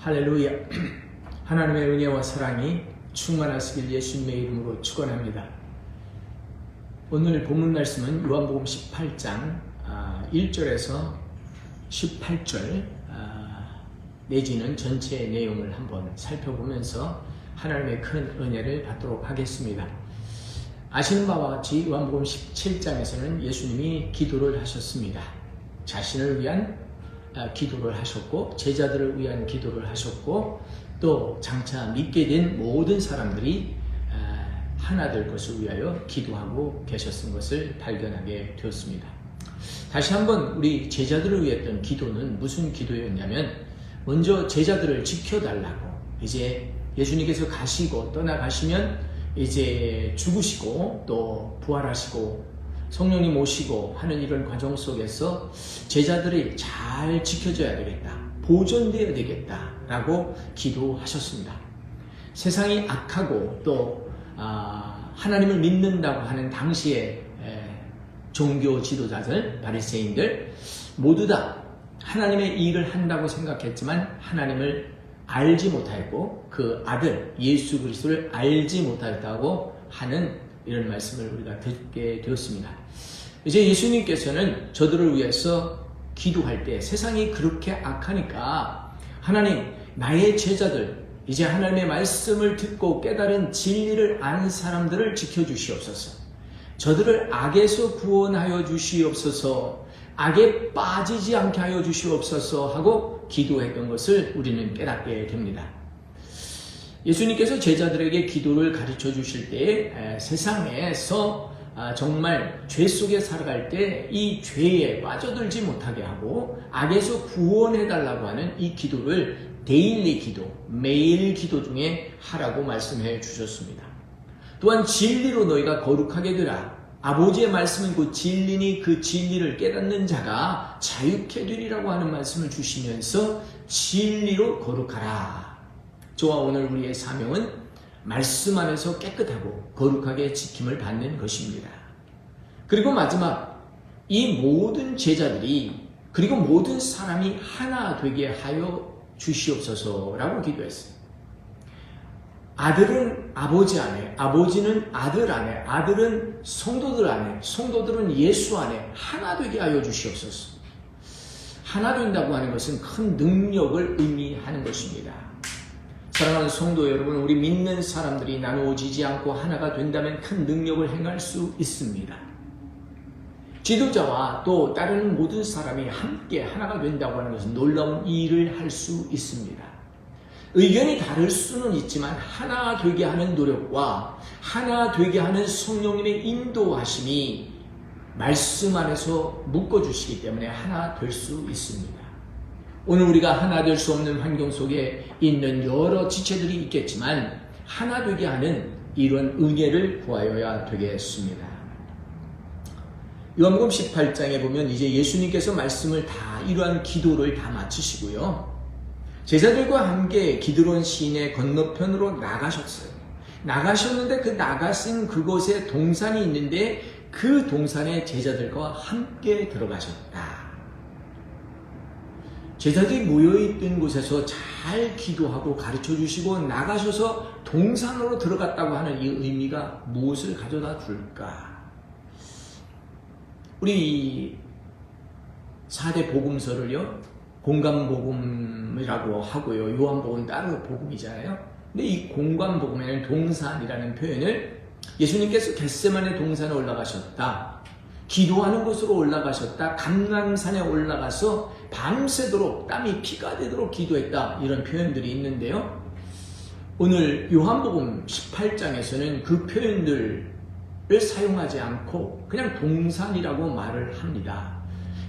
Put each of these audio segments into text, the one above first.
할렐루야. 하나님의 은혜와 사랑이 충만하시길 예수님의 이름으로 축원합니다. 오늘 본문 말씀은 요한복음 18장 1절에서 18절 내지는 전체 내용을 한번 살펴보면서 하나님의 큰 은혜를 받도록 하겠습니다. 아시는 바와 같이 요한복음 17장에서는 예수님이 기도를 하셨습니다. 자신을 위한 기도를 하셨고, 제자들을 위한 기도를 하셨고, 또 장차 믿게 된 모든 사람들이 하나 될 것을 위하여 기도하고 계셨던 것을 발견하게 되었습니다. 다시 한번 우리 제자들을 위했던 기도는 무슨 기도였냐면, 먼저 제자들을 지켜달라고, 이제 예수님께서 가시고 떠나가시면 이제 죽으시고 또 부활하시고 성령님 오시고 하는 이런 과정 속에서 제자들이 잘 지켜줘야 되겠다, 보존되어야 되겠다 라고 기도하셨습니다. 세상이 악하고 또 하나님을 믿는다고 하는 당시의 종교 지도자들, 바리새인들 모두 다 하나님의 일을 한다고 생각했지만 하나님을 알지 못하였고 그 아들 예수 그리스도를 알지 못하였다고 하는 이런 말씀을 우리가 듣게 되었습니다. 이제 예수님께서는 저들을 위해서 기도할 때 세상이 그렇게 악하니까 하나님, 나의 제자들, 이제 하나님의 말씀을 듣고 깨달은 진리를 아는 사람들을 지켜주시옵소서. 저들을 악에서 구원하여 주시옵소서. 악에 빠지지 않게 하여 주시옵소서 하고 기도했던 것을 우리는 깨닫게 됩니다. 예수님께서 제자들에게 기도를 가르쳐 주실 때 세상에서 정말 죄 속에 살아갈 때 이 죄에 빠져들지 못하게 하고 악에서 구원해달라고 하는 이 기도를 데일리 기도, 매일 기도 중에 하라고 말씀해 주셨습니다. 또한 진리로 너희가 거룩하게 되라. 아버지의 말씀은 곧 진리니 그 진리를 깨닫는 자가 자유케 되리라고 하는 말씀을 주시면서 진리로 거룩하라. 저와 오늘 우리의 사명은 말씀 안에서 깨끗하고 거룩하게 지킴을 받는 것입니다. 그리고 마지막, 이 모든 제자들이 그리고 모든 사람이 하나 되게 하여 주시옵소서라고 기도했어요. 아들은 아버지 안에, 아버지는 아들 안에, 아들은 성도들 안에, 성도들은 예수 안에 하나 되게 하여 주시옵소서. 하나 된다고 하는 것은 큰 능력을 의미하는 것입니다. 사랑하는 성도 여러분, 우리 믿는 사람들이 나누어지지 않고 하나가 된다면 큰 능력을 행할 수 있습니다. 지도자와 또 다른 모든 사람이 함께 하나가 된다고 하는 것은 놀라운 일을 할 수 있습니다. 의견이 다를 수는 있지만 하나 되게 하는 노력과 하나 되게 하는 성령님의 인도하심이 말씀 안에서 묶어주시기 때문에 하나 될 수 있습니다. 오늘 우리가 하나 될 수 없는 환경 속에 있는 여러 지체들이 있겠지만 하나 되게 하는 이런 은혜를 구하여야 되겠습니다. 요한복음 18장에 보면 이제 예수님께서 말씀을 다 이러한 기도를 다 마치시고요. 제자들과 함께 기드론 시내 건너편으로 나가셨어요. 나가셨는데 그 나가신 그곳에 동산이 있는데 그 동산에 제자들과 함께 들어가셨다. 제자들이 모여있던 곳에서 잘 기도하고 가르쳐 주시고 나가셔서 동산으로 들어갔다고 하는 이 의미가 무엇을 가져다 줄까? 우리 4대 복음서를요, 공관복음이라고 하고요, 요한복음 따로 복음이잖아요. 근데 이 공관복음에는 동산이라는 표현을 예수님께서 겟세마네 동산에 올라가셨다, 기도하는 곳으로 올라가셨다, 감람산에 올라가서 밤새도록 땀이 피가 되도록 기도했다, 이런 표현들이 있는데요. 오늘 요한복음 18장에서는 그 표현들을 사용하지 않고 그냥 동산이라고 말을 합니다.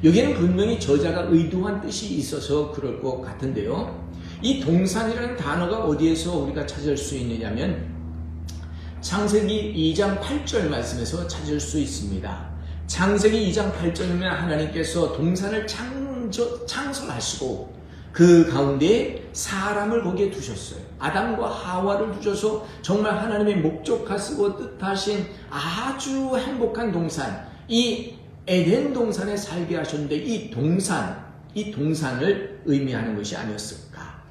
여기에는 분명히 저자가 의도한 뜻이 있어서 그럴 것 같은데요. 이 동산이라는 단어가 어디에서 우리가 찾을 수 있느냐면 창세기 2장 8절 말씀에서 찾을 수 있습니다. 창세기 2장 8절이면 하나님께서 동산을 창설하시고 그 가운데 사람을 거기에 두셨어요. 아담과 하와를 두셔서 정말 하나님의 목적하시고 뜻하신 아주 행복한 동산, 이 에덴 동산에 살게 하셨는데 이 동산을 의미하는 것이 아니었을까?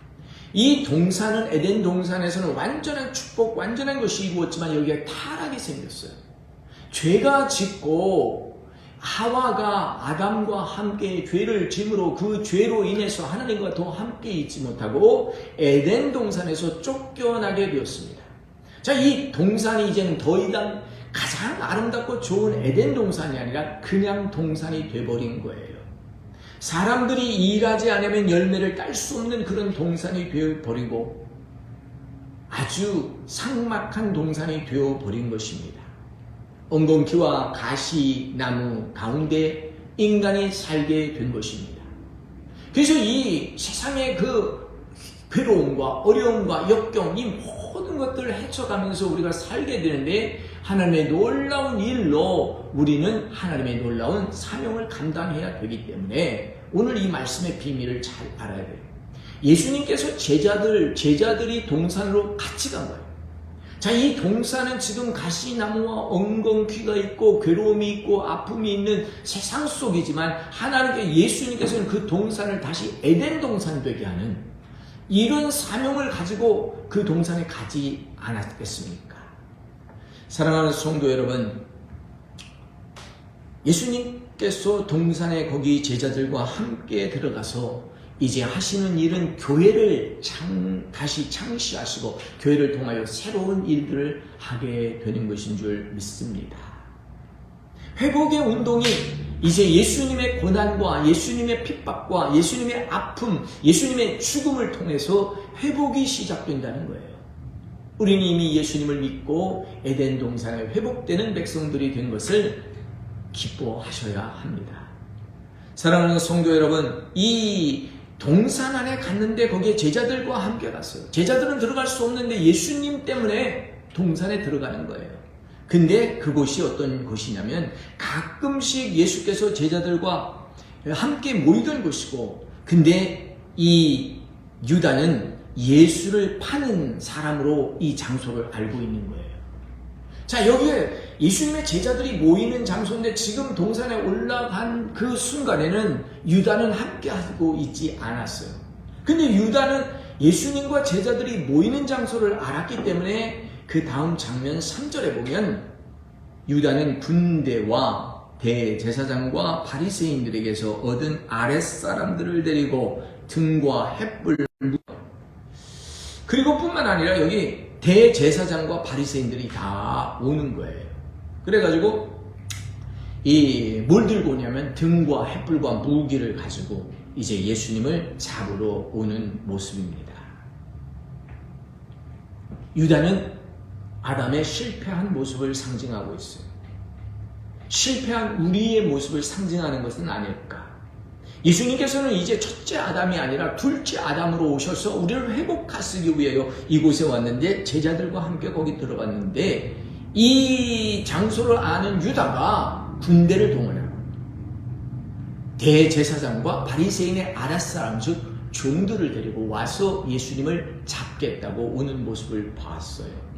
이 동산은 에덴 동산에서는 완전한 축복, 완전한 것이 이루어졌지만 여기에 타락이 생겼어요. 죄가 짓고 하와가 아담과 함께 죄를 짐으로 그 죄로 인해서 하나님과 더 함께 있지 못하고 에덴 동산에서 쫓겨나게 되었습니다. 자, 이 동산이 이제는 더 이상 가장 아름답고 좋은 에덴 동산이 아니라 그냥 동산이 되어버린 거예요. 사람들이 일하지 않으면 열매를 딸 수 없는 그런 동산이 되어버리고 아주 삭막한 동산이 되어버린 것입니다. 엉겅퀴와 가시나무 가운데 인간이 살게 된 것입니다. 그래서 이 세상의 그 괴로움과 어려움과 역경, 이 모든 것들을 헤쳐가면서 우리가 살게 되는데 하나님의 놀라운 일로 우리는 하나님의 놀라운 사명을 감당해야 되기 때문에 오늘 이 말씀의 비밀을 잘 알아야 돼요. 예수님께서 제자들이 동산으로 같이 간 거예요. 자, 이 동산은 지금 가시나무와 엉겅퀴가 있고 괴로움이 있고 아픔이 있는 세상 속이지만 하나님께 예수님께서는 그 동산을 다시 에덴 동산 되게 하는 이런 사명을 가지고 그 동산에 가지 않았겠습니까? 사랑하는 성도 여러분, 예수님께서 동산에 거기 제자들과 함께 들어가서 이제 하시는 일은 교회를 다시 창시하시고 교회를 통하여 새로운 일들을 하게 되는 것인 줄 믿습니다. 회복의 운동이 이제 예수님의 고난과 예수님의 핍박과 예수님의 아픔, 예수님의 죽음을 통해서 회복이 시작된다는 거예요. 우리는 이미 예수님을 믿고 에덴 동산에 회복되는 백성들이 된 것을 기뻐하셔야 합니다. 사랑하는 성도 여러분, 이 동산 안에 갔는데 거기에 제자들과 함께 갔어요. 제자들은 들어갈 수 없는데 예수님 때문에 동산에 들어가는 거예요. 근데 그곳이 어떤 곳이냐면 가끔씩 예수께서 제자들과 함께 모이던 곳이고, 근데 이 유다는 예수를 파는 사람으로 이 장소를 알고 있는 거예요. 자, 여기에 예수님의 제자들이 모이는 장소인데 지금 동산에 올라간 그 순간에는 유다는 함께하고 있지 않았어요. 근데 유다는 예수님과 제자들이 모이는 장소를 알았기 때문에 그 다음 장면 3절에 보면 유다는 군대와 대제사장과 바리새인들에게서 얻은 아랫사람들을 데리고 등과 횃불 그리고 뿐만 아니라 여기 대제사장과 바리새인들이 다 오는 거예요. 그래가지고 뭘 들고 오냐면 등과 횃불과 무기를 가지고 이제 예수님을 잡으러 오는 모습입니다. 유다는 아담의 실패한 모습을 상징하고 있어요. 실패한 우리의 모습을 상징하는 것은 아닐까? 예수님께서는 이제 첫째 아담이 아니라 둘째 아담으로 오셔서 우리를 회복하시기 위하여 이곳에 왔는데 제자들과 함께 거기 들어갔는데 이 장소를 아는 유다가 군대를 동원하고 대제사장과 바리새인의 아랫사람 즉 종들을 데리고 와서 예수님을 잡겠다고 오는 모습을 봤어요.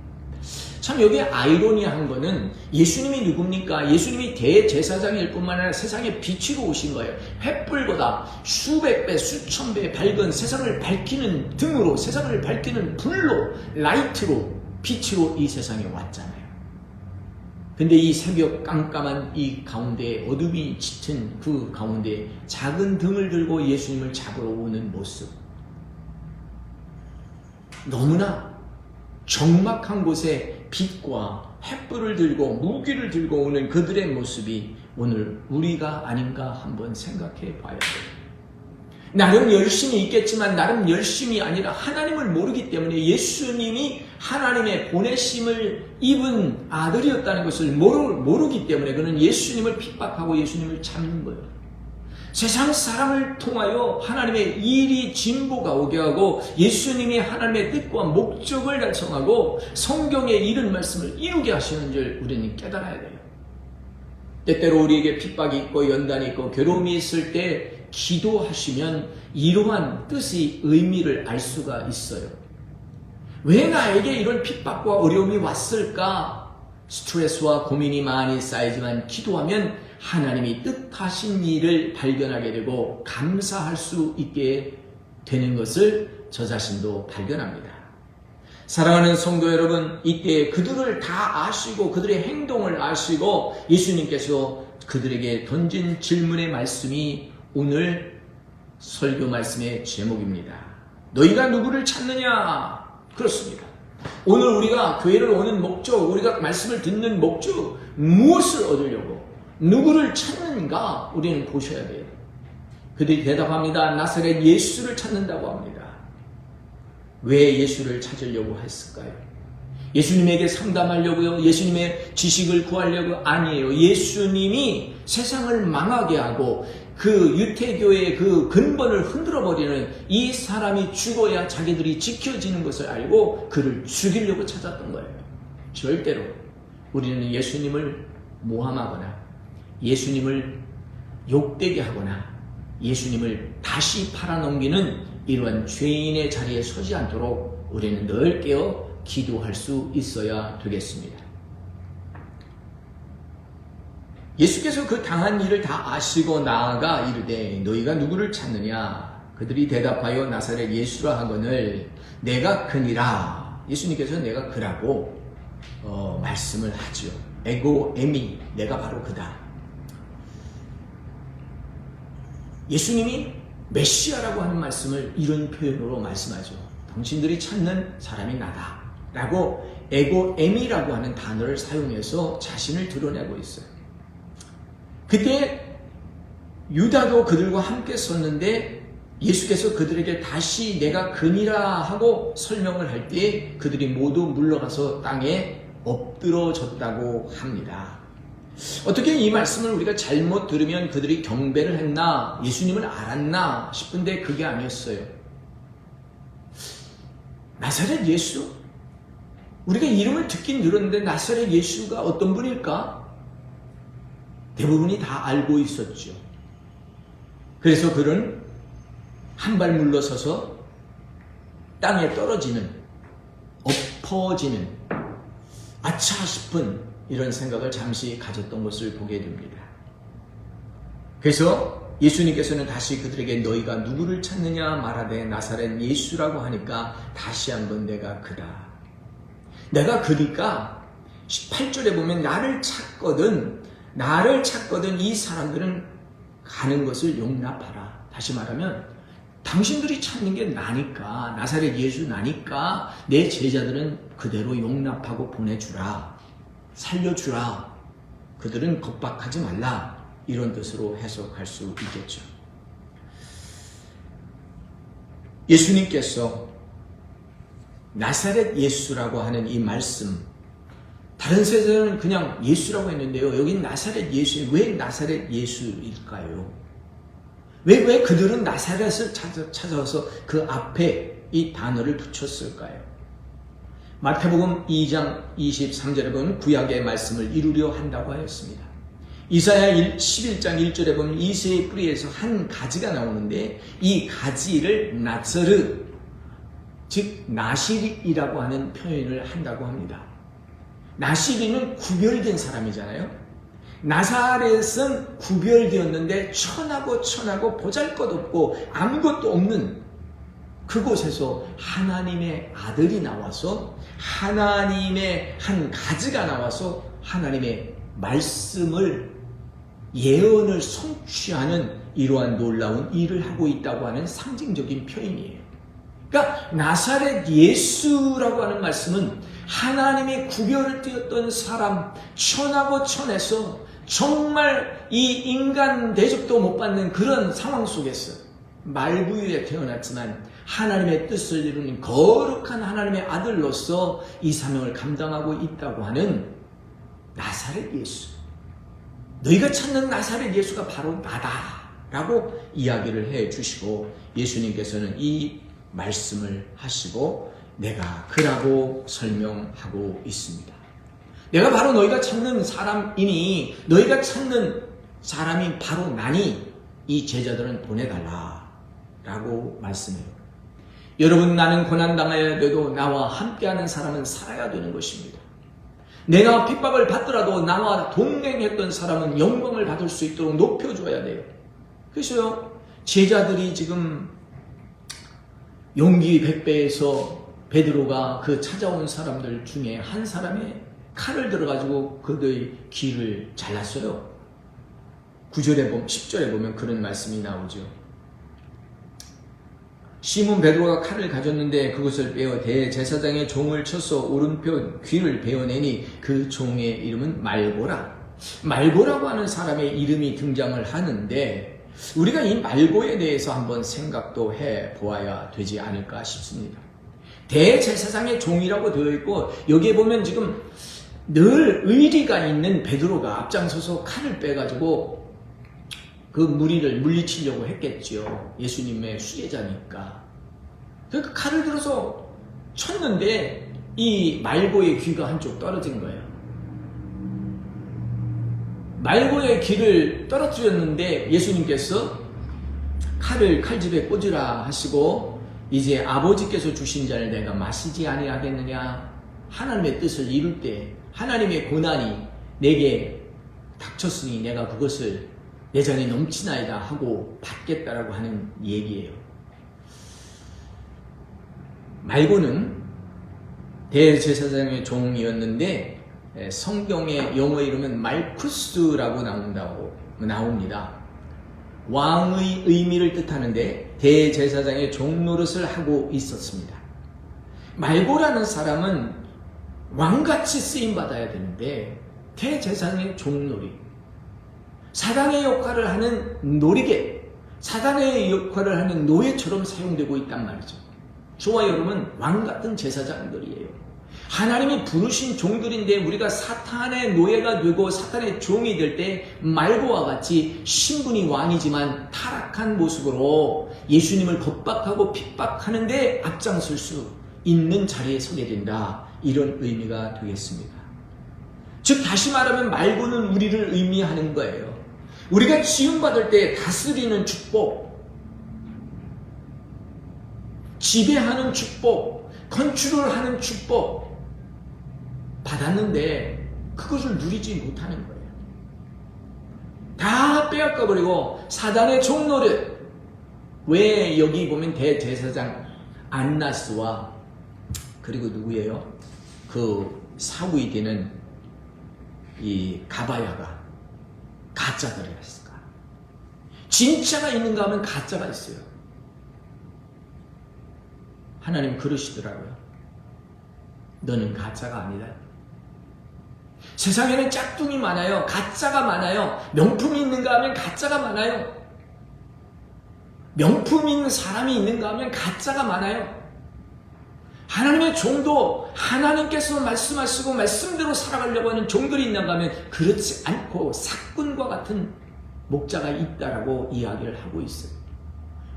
참 여기에 아이러니한 거는 예수님이 누굽니까? 예수님이 대제사장일 뿐만 아니라 세상에 빛으로 오신 거예요. 횃불보다 수백 배, 수천 배 밝은 세상을 밝히는 등으로, 세상을 밝히는 불로, 라이트로, 빛으로 이 세상에 왔잖아요. 근데 이 새벽 깜깜한 이 가운데 어둠이 짙은 그 가운데 작은 등을 들고 예수님을 잡으러 오는 모습, 너무나 적막한 곳에 빛과 횃불을 들고 무기를 들고 오는 그들의 모습이 오늘 우리가 아닌가 한번 생각해 봐야 돼요. 나름 열심히 있겠지만 나름 열심이 아니라 하나님을 모르기 때문에 예수님이 하나님의 보내심을 입은 아들이었다는 것을 모르기 때문에 그는 예수님을 핍박하고 예수님을 잡는 거예요. 세상 사람을 통하여 하나님의 일이 진보가 오게 하고 예수님이 하나님의 뜻과 목적을 달성하고 성경의 이른 말씀을 이루게 하시는 줄 우리는 깨달아야 돼요. 때때로 우리에게 핍박이 있고 연단이 있고 괴로움이 있을 때 기도하시면 이러한 뜻의 의미를 알 수가 있어요. 왜 나에게 이런 핍박과 어려움이 왔을까? 스트레스와 고민이 많이 쌓이지만 기도하면 하나님이 뜻하신 일을 발견하게 되고 감사할 수 있게 되는 것을 저 자신도 발견합니다. 사랑하는 성도 여러분, 이때 그들을 다 아시고 그들의 행동을 아시고 예수님께서 그들에게 던진 질문의 말씀이 오늘 설교 말씀의 제목입니다. 너희가 누구를 찾느냐? 그렇습니다. 오늘 우리가 교회를 오는 목적, 우리가 말씀을 듣는 목적, 무엇을 얻으려고 누구를 찾는가 우리는 보셔야 돼요. 그들이 대답합니다. 나사렛 예수를 찾는다고 합니다. 왜 예수를 찾으려고 했을까요? 예수님에게 상담하려고요? 예수님의 지식을 구하려고? 아니에요. 예수님이 세상을 망하게 하고 그 유태교의 그 근본을 흔들어버리는 이 사람이 죽어야 자기들이 지켜지는 것을 알고 그를 죽이려고 찾았던 거예요. 절대로 우리는 예수님을 모함하거나 예수님을 욕되게 하거나 예수님을 다시 팔아넘기는 이러한 죄인의 자리에 서지 않도록 우리는 늘 깨어 기도할 수 있어야 되겠습니다. 예수께서 그 당한 일을 다 아시고 나아가 이르되 너희가 누구를 찾느냐? 그들이 대답하여 나사렛 예수라 하거늘 내가 그니라. 예수님께서 내가 그라고 말씀을 하죠. 에고 에미, 내가 바로 그다. 예수님이 메시아라고 하는 말씀을 이런 표현으로 말씀하죠. 당신들이 찾는 사람이 나다 라고 에고 에미라고 하는 단어를 사용해서 자신을 드러내고 있어요. 그때 유다도 그들과 함께 섰는데 예수께서 그들에게 다시 내가 그니라 하고 설명을 할 때 그들이 모두 물러가서 땅에 엎드러졌다고 합니다. 어떻게 이 말씀을 우리가 잘못 들으면 그들이 경배를 했나 예수님을 알았나 싶은데 그게 아니었어요. 나사렛 예수? 우리가 이름을 듣긴 들었는데 나사렛 예수가 어떤 분일까? 대부분이 다 알고 있었죠. 그래서 그는 한 발 물러서서 땅에 떨어지는, 엎어지는, 아차 싶은 이런 생각을 잠시 가졌던 것을 보게 됩니다. 그래서 예수님께서는 다시 그들에게 너희가 누구를 찾느냐 말하되 나사렛 예수라고 하니까 다시 한번 내가 그다. 내가 그니까 18절에 보면 나를 찾거든 이 사람들은 가는 것을 용납하라. 다시 말하면 당신들이 찾는 게 나니까, 나사렛 예수 나니까 내 제자들은 그대로 용납하고 보내주라. 살려주라. 그들은 겁박하지 말라. 이런 뜻으로 해석할 수 있겠죠. 예수님께서 나사렛 예수라고 하는 이 말씀, 다른 세대는 그냥 예수라고 했는데요. 여긴 나사렛 예수, 왜 나사렛 예수일까요? 왜 그들은 나사렛을 찾아서 그 앞에 이 단어를 붙였을까요? 마태복음 2장 23절에 보면 구약의 말씀을 이루려 한다고 하였습니다. 이사야 11장 1절에 보면 이새의 뿌리에서 한 가지가 나오는데 이 가지를 나츠르, 즉 나시리라고 하는 표현을 한다고 합니다. 나시리는 구별된 사람이잖아요. 나사렛은 구별되었는데 천하고 보잘것없고 아무것도 없는 그곳에서 하나님의 아들이 나와서 하나님의 한 가지가 나와서 하나님의 말씀을 예언을 성취하는 이러한 놀라운 일을 하고 있다고 하는 상징적인 표현이에요. 그러니까 나사렛 예수라고 하는 말씀은 하나님의 구별을 띄었던 사람, 천하고 천에서 정말 이 인간 대접도 못 받는 그런 상황 속에서 말구유에 태어났지만 하나님의 뜻을 이루는 거룩한 하나님의 아들로서 이 사명을 감당하고 있다고 하는 나사렛 예수. 너희가 찾는 나사렛 예수가 바로 나다 라고 이야기를 해 주시고 예수님께서는 이 말씀을 하시고 내가 그라고 설명하고 있습니다. 내가 바로 너희가 찾는 사람이니 너희가 찾는 사람이 바로 나니 이 제자들은 보내달라 라고 말씀해요. 여러분, 나는 고난당해야 돼도 나와 함께하는 사람은 살아야 되는 것입니다. 내가 핍박을 받더라도 나와 동행했던 사람은 영광을 받을 수 있도록 높여줘야 돼요. 그래서요, 제자들이 지금 용기 백배에서 베드로가 그 찾아온 사람들 중에 한 사람의 칼을 들어가지고 그의 귀를 잘랐어요. 10절에 보면 그런 말씀이 나오죠. 시몬 베드로가 칼을 가졌는데 그것을 빼어 대제사장의 종을 쳐서 오른편 귀를 베어내니 그 종의 이름은 말고라. 말고라고 하는 사람의 이름이 등장을 하는데 우리가 이 말고에 대해서 한번 생각도 해보아야 되지 않을까 싶습니다. 대제사장의 종이라고 되어 있고 여기에 보면 지금 늘 의리가 있는 베드로가 앞장서서 칼을 빼가지고 그 무리를 물리치려고 했겠죠. 예수님의 수제자니까. 그 칼을 들어서 쳤는데 이 말고의 귀가 한쪽 떨어진 거예요. 말고의 귀를 떨어뜨렸는데 예수님께서 칼을 칼집에 꽂으라 하시고 이제 아버지께서 주신 잔을 내가 마시지 아니하겠느냐. 하나님의 뜻을 이룰 때 하나님의 고난이 내게 닥쳤으니 내가 그것을 내 잔이 넘치나이다 하고 받겠다라고 하는 얘기예요. 말고는 대제사장의 종이었는데 성경의 영어 이름은 말쿠스라고 나옵니다. 왕의 의미를 뜻하는데 대제사장의 종 노릇을 하고 있었습니다. 말고라는 사람은 왕같이 쓰임받아야 되는데 대제사장의 종놀이, 사단의 역할을 하는 놀이개, 사단의 역할을 하는 노예처럼 사용되고 있단 말이죠. 저와 여러분 왕같은 제사장들이에요. 하나님이 부르신 종들인데 우리가 사탄의 노예가 되고 사탄의 종이 될 때 말고와 같이 신분이 왕이지만 타락한 모습으로 예수님을 겁박하고 핍박하는데 앞장설 수 있는 자리에 서게 된다. 이런 의미가 되겠습니다. 즉 다시 말하면 말고는 우리를 의미하는 거예요. 우리가 지음받을 때 다스리는 축복, 지배하는 축복, 컨트롤하는 축복 받았는데 그것을 누리지 못하는 거예요. 다 빼앗겨버리고 사단의 종노릇. 왜 여기 보면 대제사장 안나스와 그리고 누구예요? 그 사후이 되는 이 가바야가 가짜들이 있을까? 진짜가 있는가 하면 가짜가 있어요. 하나님 그러시더라고요. 너는 가짜가 아니다. 세상에는 짝퉁이 많아요. 가짜가 많아요. 명품이 있는가 하면 가짜가 많아요. 명품 있는 사람이 있는가 하면 가짜가 많아요. 하나님의 종도 하나님께서 말씀하시고 말씀대로 살아가려고 하는 종들이 있는가 하면 그렇지 않고 사꾼과 같은 목자가 있다라고 이야기를 하고 있어요.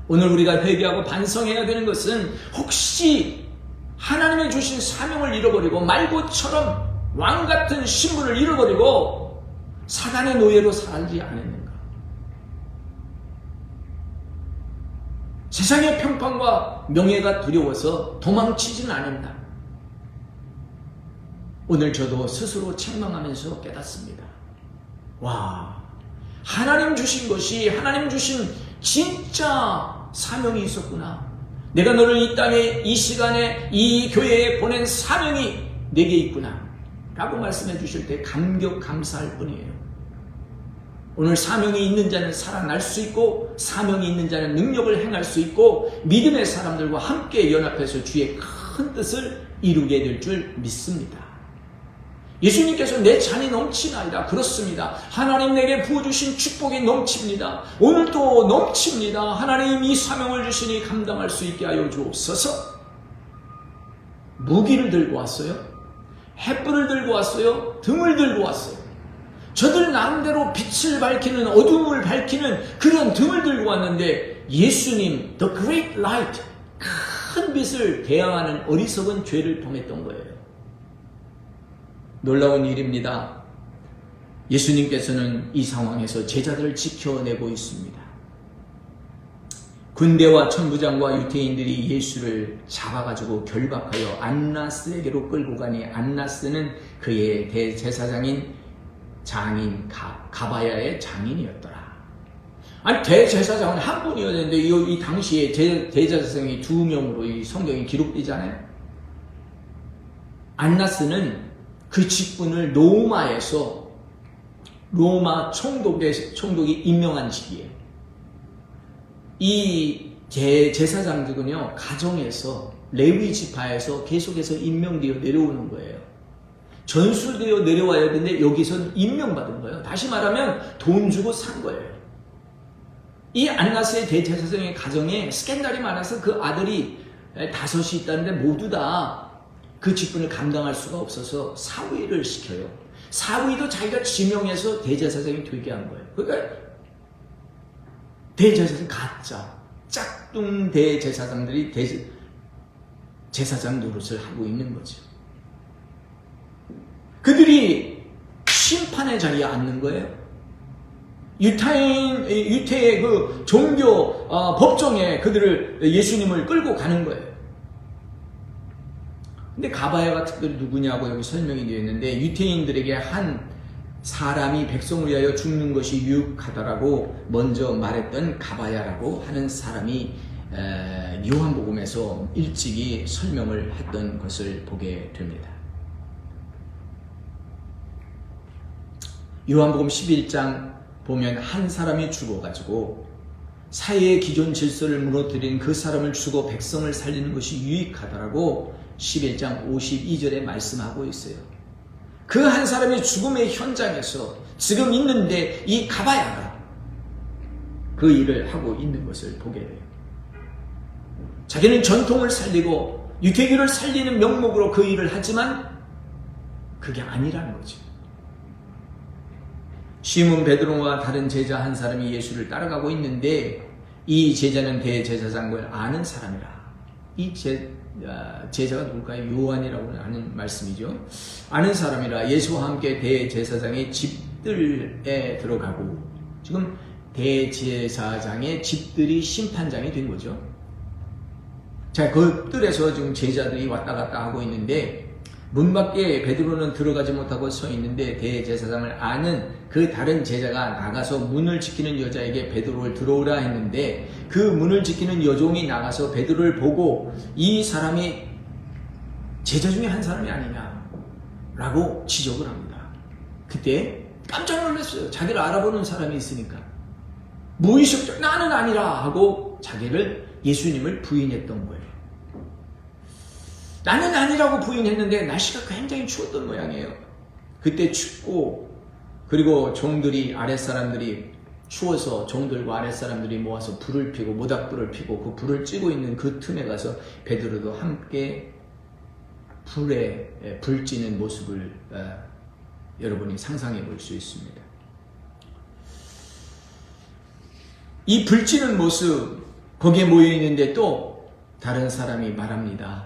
오늘 우리가 회개하고 반성해야 되는 것은 혹시 하나님이 주신 사명을 잃어버리고 말고처럼 왕같은 신분을 잃어버리고 사단의 노예로 살지 않았는가? 세상의 평판과 명예가 두려워서 도망치지는 않는다. 오늘 저도 스스로 책망하면서 깨닫습니다. 와, 하나님 주신 것이 하나님 주신 진짜 사명이 있었구나. 내가 너를 이 땅에 이 시간에 이 교회에 보낸 사명이 내게 있구나 라고 말씀해 주실 때 감격 감사할 뿐이에요. 오늘 사명이 있는 자는 살아날 수 있고 사명이 있는 자는 능력을 행할 수 있고 믿음의 사람들과 함께 연합해서 주의 큰 뜻을 이루게 될 줄 믿습니다. 예수님께서 내 잔이 넘치나이다. 그렇습니다. 하나님 내게 부어주신 축복이 넘칩니다. 오늘도 넘칩니다. 하나님 이 사명을 주시니 감당할 수 있게 하여 주옵소서. 무기를 들고 왔어요. 횃불을 들고 왔어요. 등을 들고 왔어요. 저들 나름대로 빛을 밝히는 어둠을 밝히는 그런 등을 들고 왔는데 예수님 The Great Light 큰 빛을 대항하는 어리석은 죄를 범했던 거예요. 놀라운 일입니다. 예수님께서는 이 상황에서 제자들을 지켜내고 있습니다. 군대와 천부장과 유태인들이 예수를 잡아가지고 결박하여 안나스에게로 끌고 가니 안나스는 그의 대제사장인 장인 가바야의 장인이었더라. 아니 대제사장은 한 분이어야 되는데 이 당시에 대제사장이 2명으로 이 성경이 기록되잖아요. 안나스는 그 직분을 로마에서 로마 총독이 임명한 직이에요. 이 제사장들은요 가정에서 레위 지파에서 계속해서 임명되어 내려오는 거예요. 전술되어 내려와야 되는데 여기서는 임명받은 거예요. 다시 말하면 돈 주고 산 거예요. 이 안나스의 대제사장의 가정에 스캔들이 많아서 그 아들이 5이 있다는데 모두 다 그 직분을 감당할 수가 없어서 사위를 시켜요. 사위도 자기가 지명해서 대제사장이 되게 한 거예요. 그러니까 대제사장 가짜 짝퉁 대제사장들이 제사장 노릇을 하고 있는 거죠. 그들이 심판의 자리에 앉는 거예요. 유태의 그 종교 법정에 그들을 예수님을 끌고 가는 거예요. 근데 가바야가 특별히 누구냐고 여기 설명이 되어 있는데 유태인들에게 한 사람이 백성을 위하여 죽는 것이 유익하다라고 먼저 말했던 가바야라고 하는 사람이 요한복음에서 일찍이 설명을 했던 것을 보게 됩니다. 요한복음 11장 보면 한 사람이 죽어가지고 사회의 기존 질서를 무너뜨린 그 사람을 죽어 백성을 살리는 것이 유익하다라고 11장 52절에 말씀하고 있어요. 그 한 사람의 죽음의 현장에서 지금 있는데 이 가바야가 그 일을 하고 있는 것을 보게 돼요. 자기는 전통을 살리고 유태교를 살리는 명목으로 그 일을 하지만 그게 아니라는 거죠. 시몬 베드로와 다른 제자 한 사람이 예수를 따라가고 있는데 이 제자는 대제사장을 아는 사람이라. 이 제자가 누굴까요? 요한이라고 하는 말씀이죠. 아는 사람이라 예수와 함께 대제사장의 집들에 들어가고 지금 대제사장의 집들이 심판장이 된 거죠. 자, 그 뜰에서 지금 제자들이 왔다 갔다 하고 있는데 문 밖에 베드로는 들어가지 못하고 서 있는데 대제사장을 아는 그 다른 제자가 나가서 문을 지키는 여자에게 베드로를 들어오라 했는데 그 문을 지키는 여종이 나가서 베드로를 보고 이 사람이 제자 중에 한 사람이 아니냐라고 지적을 합니다. 그때 깜짝 놀랐어요. 자기를 알아보는 사람이 있으니까. 무의식적으로 나는 아니라 하고 자기를 예수님을 부인했던 거예요. 나는 아니라고 부인했는데 날씨가 굉장히 추웠던 모양이에요. 그때 춥고 그리고 종들이 아랫사람들이 추워서 종들과 아랫사람들이 모아서 불을 피고 모닥불을 피고 그 불을 찌고 있는 그 틈에 가서 베드로도 함께 불에 불 찌는 모습을 여러분이 상상해 볼 수 있습니다. 이 불 찌는 모습 거기에 모여 있는데 또 다른 사람이 말합니다.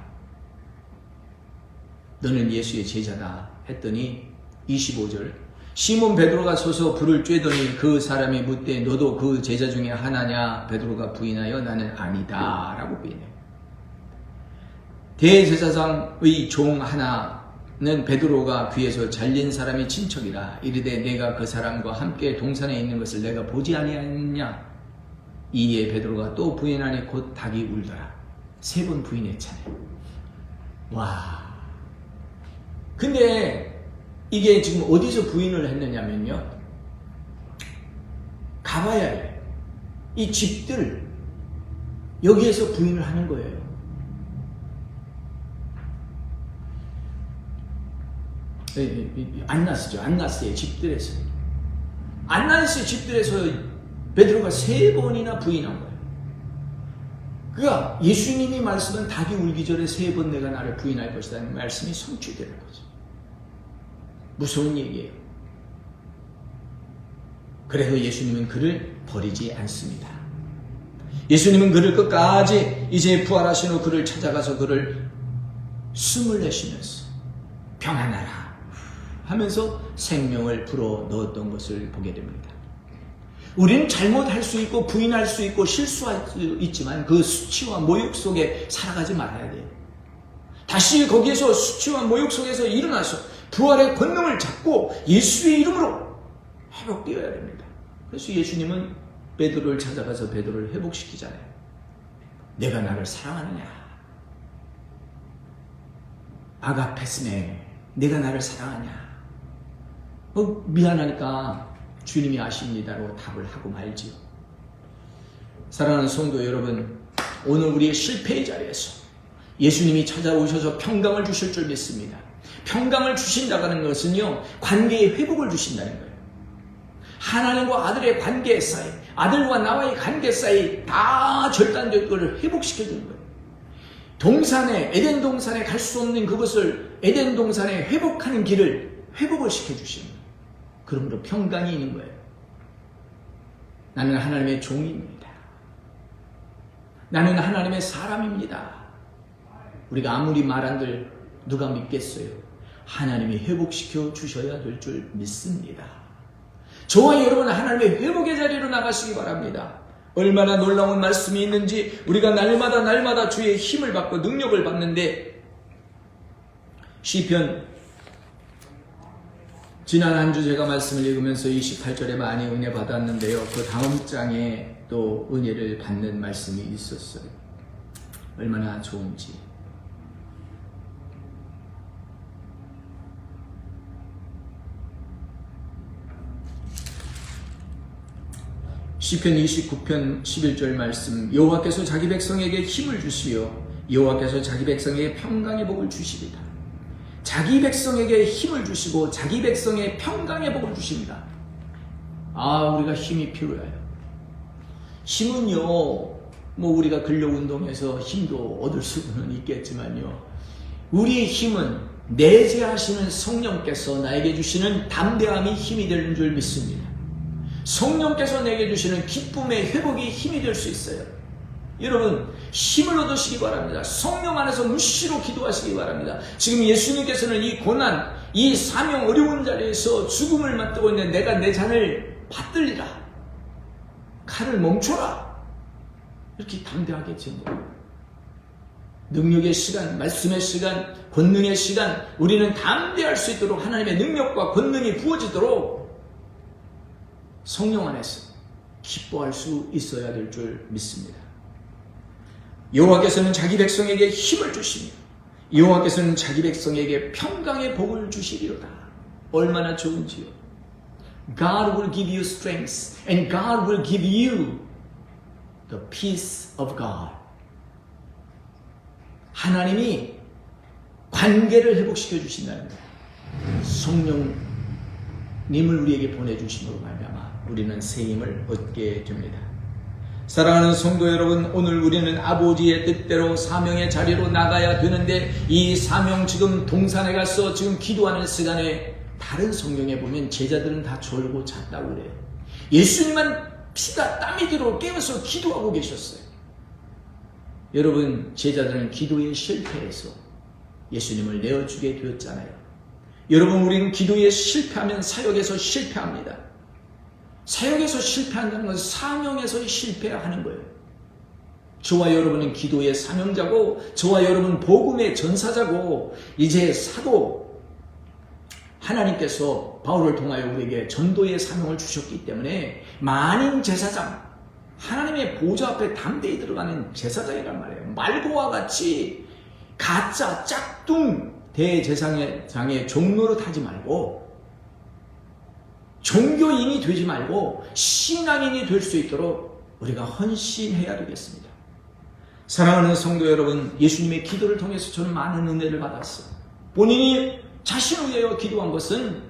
너는 예수의 제자다 했더니 25절 시몬 베드로가 서서 불을 쬐더니 그 사람이 묻되 너도 그 제자 중에 하나냐? 베드로가 부인하여 나는 아니다 라고 부인해요. 대제사장의 종 하나는 베드로가 귀에서 잘린 사람이 친척이라 이르되 내가 그 사람과 함께 동산에 있는 것을 내가 보지 아니하였느냐? 이에 베드로가 또 부인하니 곧 닭이 울더라. 3번 부인했잖아요. 와. 근데 이게 지금 어디서 부인을 했느냐면요. 가바야에 이 집들 여기에서 부인을 하는 거예요. 안나스의 집들에서. 안나스의 집들에서 베드로가 3번이나 부인한 거예요. 그러니까 예수님이 말씀한 닭이 울기 전에 3번 내가 나를 부인할 것이라는 말씀이 성취되는 거죠. 무서운 얘기예요. 그래서 예수님은 그를 버리지 않습니다. 예수님은 그를 끝까지 이제 부활하신 후 그를 찾아가서 그를 숨을 내쉬면서 평안하라 하면서 생명을 불어 넣었던 것을 보게 됩니다. 우리는 잘못할 수 있고 부인할 수 있고 실수할 수 있지만 그 수치와 모욕 속에 살아가지 말아야 돼요. 다시 거기에서 수치와 모욕 속에서 일어나서 부활의 권능을 잡고 예수의 이름으로 회복되어야 됩니다. 그래서 예수님은 베드로를 찾아가서 베드로를 회복시키잖아요. 내가 나를 사랑하느냐? 아가페스네, 내가 나를 사랑하냐? 미안하니까 주님이 아십니다로 답을 하고 말지요. 사랑하는 성도 여러분, 오늘 우리의 실패의 자리에서 예수님이 찾아오셔서 평강을 주실 줄 믿습니다. 평강을 주신다는 것은요, 관계의 회복을 주신다는 거예요. 하나님과 아들의 관계 사이, 아들과 나와의 관계 사이 다 절단된 것을 회복시켜주는 거예요. 동산에, 에덴 동산에 갈 수 없는 그것을 에덴 동산에 회복하는 길을 회복을 시켜주시는 거예요. 그러므로 평강이 있는 거예요. 나는 하나님의 종입니다. 나는 하나님의 사람입니다. 우리가 아무리 말한들 누가 믿겠어요? 하나님이 회복시켜 주셔야 될 줄 믿습니다. 저와 여러분은 하나님의 회복의 자리로 나가시기 바랍니다. 얼마나 놀라운 말씀이 있는지 우리가 날마다 주의 힘을 받고 능력을 받는데, 시편 지난 한 주 제가 말씀을 읽으면서 28절에 많이 은혜 받았는데요. 그 다음 장에 또 은혜를 받는 말씀이 있었어요. 얼마나 좋은지. 시편 29편 11절 말씀, 여호와께서 자기 백성에게 힘을 주시며 여호와께서 자기 백성에게 평강의 복을 주시리다. 자기 백성에게 힘을 주시고 자기 백성의 평강의 복을 주십니다. 우리가 힘이 필요해요. 힘은요, 우리가 근력운동에서 힘도 얻을 수는 있겠지만요, 우리의 힘은 내재하시는 성령께서 나에게 주시는 담대함이 힘이 되는 줄 믿습니다. 성령께서 내게 주시는 기쁨의 회복이 힘이 될 수 있어요. 여러분, 힘을 얻으시기 바랍니다. 성령 안에서 무시로 기도하시기 바랍니다. 지금 예수님께서는 이 고난, 이 사명 어려운 자리에서 죽음을 맞고 있는데 내가 내 잔을 받들리라, 칼을 멈춰라, 이렇게 담대하게 증거. 능력의 시간, 말씀의 시간, 권능의 시간, 우리는 담대할 수 있도록 하나님의 능력과 권능이 부어지도록 성령 안에서 기뻐할 수 있어야 될 줄 믿습니다. 여호와께서는 자기 백성에게 힘을 주시며 여호와께서는 자기 백성에게 평강의 복을 주시리로다. 얼마나 좋은지요. God will give you strength and God will give you the peace of God. 하나님이 관계를 회복시켜 주신다는 거예요. 성령님을 우리에게 보내주심으로 말미암아 우리는 새 힘을 얻게 됩니다. 사랑하는 성도 여러분, 오늘 우리는 아버지의 뜻대로 사명의 자리로 나가야 되는데, 이 사명 지금 동산에 가서 지금 기도하는 시간에 다른 성경에 보면 제자들은 다 졸고 잤다고 그래요. 예수님만 피가 땀이 들어 깨어서 기도하고 계셨어요. 여러분, 제자들은 기도에 실패해서 예수님을 내어주게 되었잖아요. 여러분, 우리는 기도에 실패하면 사역에서 실패합니다. 사역에서 실패한다는 것은 사명에서 실패하는 거예요. 저와 여러분은 기도의 사명자고, 저와 여러분 복음의 전사자고, 이제 사도 하나님께서 바울을 통하여 우리에게 전도의 사명을 주셨기 때문에 많은 제사장, 하나님의 보좌 앞에 담대히 들어가는 제사장이란 말이에요. 말고와 같이 가짜 짝퉁 대제사장의 종로로 타지 말고, 종교인이 되지 말고 신앙인이 될 수 있도록 우리가 헌신해야 되겠습니다. 사랑하는 성도 여러분, 예수님의 기도를 통해서 저는 많은 은혜를 받았어요. 본인이 자신을 위하여 기도한 것은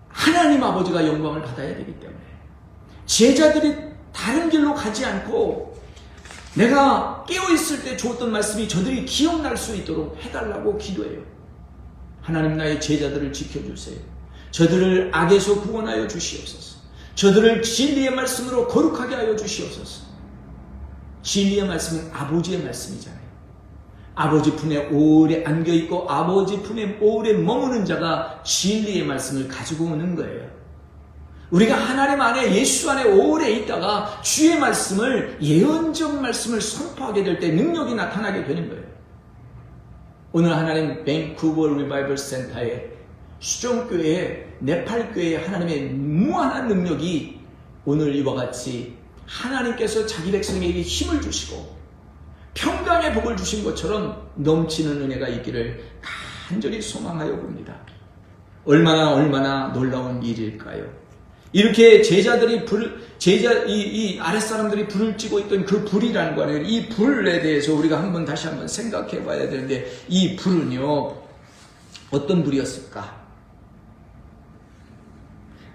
하나님 아버지가 영광을 받아야 되기 때문에, 제자들이 다른 길로 가지 않고 내가 깨어있을 때 주었던 말씀이 저들이 기억날 수 있도록 해달라고 기도해요. 하나님, 나의 제자들을 지켜주세요. 저들을 악에서 구원하여 주시옵소서. 저들을 진리의 말씀으로 거룩하게 하여 주시옵소서. 진리의 말씀은 아버지의 말씀이잖아요. 아버지 품에 오래 안겨있고 아버지 품에 오래 머무는 자가 진리의 말씀을 가지고 오는 거예요. 우리가 하나님 안에, 예수 안에 오래 있다가 주의 말씀을, 예언적 말씀을 선포하게 될 때 능력이 나타나게 되는 거예요. 오늘 하나님 밴쿠버 리바이벌 센터에 수정교회에, 네팔교회에 하나님의 무한한 능력이 오늘 이와 같이 하나님께서 자기 백성에게 힘을 주시고 평강의 복을 주신 것처럼 넘치는 은혜가 있기를 간절히 소망하여 봅니다. 얼마나 놀라운 일일까요? 이렇게 제자들이 이 아랫사람들이 불을 찌고 있던 그 불이라는 거는, 이 불에 대해서 우리가 다시 한번 생각해 봐야 되는데, 이 불은요, 어떤 불이었을까?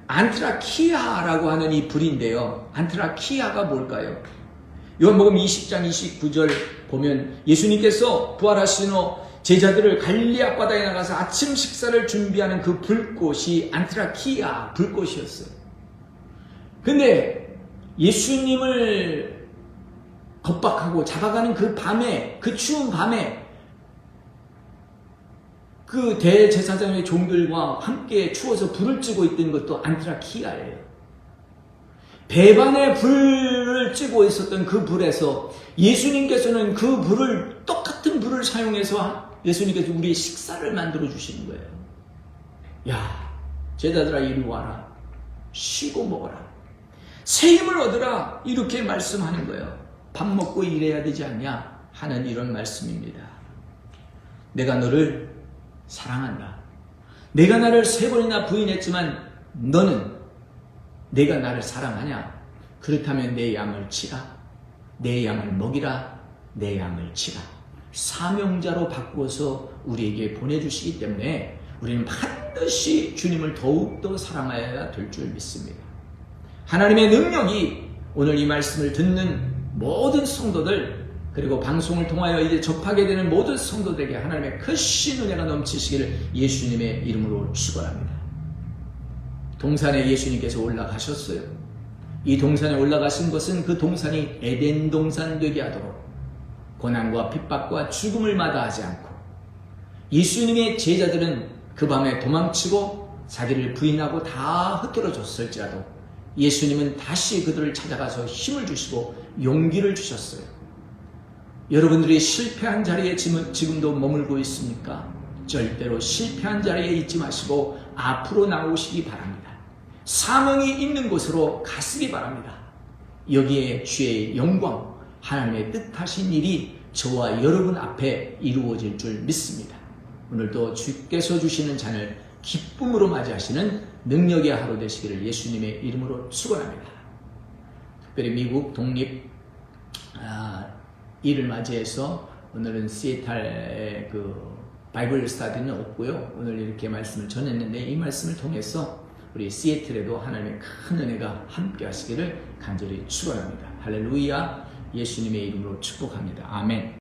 안트라키아라고 하는 이 불인데요. 안트라키아가 뭘까요? 요한복음 20장 29절 보면 예수님께서 부활하신 후 제자들을 갈릴리 앞바다에 나가서 아침 식사를 준비하는 그 불꽃이 안트라키아 불꽃이었어요. 근데 예수님을 겁박하고 잡아가는 그 밤에, 그 추운 밤에 그 대제사장의 종들과 함께 추워서 불을 찌고 있던 것도 안트라키아예요. 배반의 불을 찌고 있었던 그 불에서 예수님께서는 그 불을, 똑같은 불을 사용해서 예수님께서 우리의 식사를 만들어 주시는 거예요. 야, 제자들아 이리 와라. 쉬고 먹어라. 새 힘을 얻으라. 이렇게 말씀하는 거예요. 밥 먹고 일해야 되지 않냐 하는 이런 말씀입니다. 내가 너를 사랑한다. 내가 나를 3번이나 부인했지만 너는 내가 나를 사랑하냐? 그렇다면 내 양을 치라. 내 양을 먹이라. 내 양을 치라. 사명자로 바꾸어서 우리에게 보내주시기 때문에 우리는 반드시 주님을 더욱더 사랑해야 될 줄 믿습니다. 하나님의 능력이 오늘 이 말씀을 듣는 모든 성도들, 그리고 방송을 통하여 이제 접하게 되는 모든 성도들에게 하나님의 크신 은혜가 넘치시기를 예수님의 이름으로 축원합니다. 동산에 예수님께서 올라가셨어요. 이 동산에 올라가신 것은 그 동산이 에덴 동산 되게 하도록 고난과 핍박과 죽음을 마다하지 않고, 예수님의 제자들은 그 밤에 도망치고 자기를 부인하고 다 흩어졌을지라도 예수님은 다시 그들을 찾아가서 힘을 주시고 용기를 주셨어요. 여러분들이 실패한 자리에 지금도 머물고 있습니까? 절대로 실패한 자리에 있지 마시고 앞으로 나오시기 바랍니다. 사명이 있는 곳으로 가시기 바랍니다. 여기에 주의 영광, 하나님의 뜻하신 일이 저와 여러분 앞에 이루어질 줄 믿습니다. 오늘도 주께서 주시는 잔을 기쁨으로 맞이하시는 능력의 하루 되시기를 예수님의 이름으로 축원합니다. 특별히 미국 독립 일을 맞이해서 오늘은 시애틀의 그 바이블 스터디는 없고요. 오늘 이렇게 말씀을 전했는데, 이 말씀을 통해서 우리 시애틀에도 하나님의 큰 은혜가 함께 하시기를 간절히 축원합니다. 할렐루야. 예수님의 이름으로 축복합니다. 아멘.